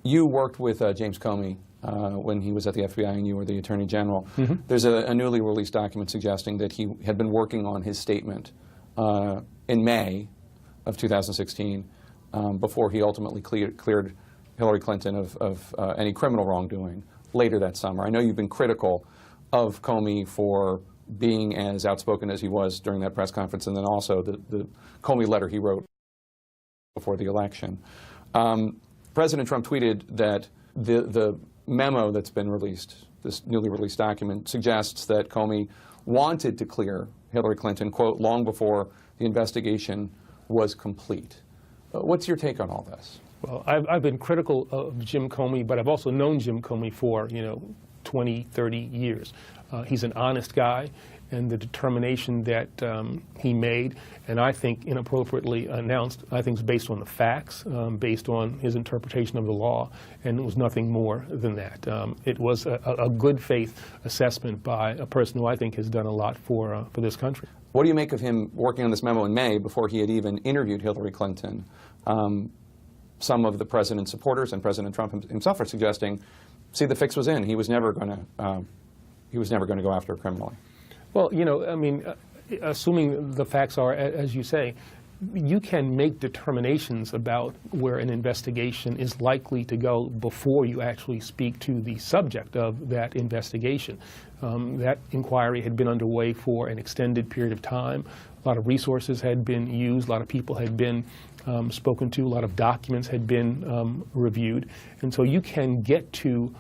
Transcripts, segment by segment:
You worked with James Comey when he was at the FBI and you were the Attorney General. Mm-hmm. There's a newly released document suggesting that he had been working on his statement in May of 2016 before he ultimately cleared Hillary Clinton of any criminal wrongdoing later that summer. I know you've been critical of Comey for being as outspoken as he was during that press conference, and then also the Comey letter he wrote before the election. President Trump tweeted that the memo that's been released, this newly released document, suggests that Comey wanted to clear Hillary Clinton, quote, long before the investigation was complete. What's your take on all this? Well, I've been critical of Jim Comey, but I've also known Jim Comey for, 20, 30 years. He's an honest guy, and the determination that he made, and I think inappropriately announced, I think is based on the facts, based on his interpretation of the law, and it was nothing more than that. It was a good faith assessment by a person who I think has done a lot for this country. What do you make of him working on this memo in May before he had even interviewed Hillary Clinton? Some of the president's supporters and President Trump himself are suggesting, see, the fix was in. He was never going to go after her criminally. Well, assuming the facts are as you say, you can make determinations about where an investigation is likely to go before you actually speak to the subject of that investigation. That inquiry had been underway for an extended period of time. A lot of resources had been used, a lot of people had been spoken to, a lot of documents had been reviewed. And so you can get to,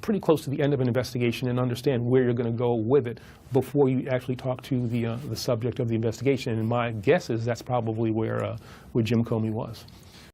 pretty close to the end of an investigation and understand where you're going to go with it before you actually talk to the subject of the investigation. And my guess is that's probably where Jim Comey was.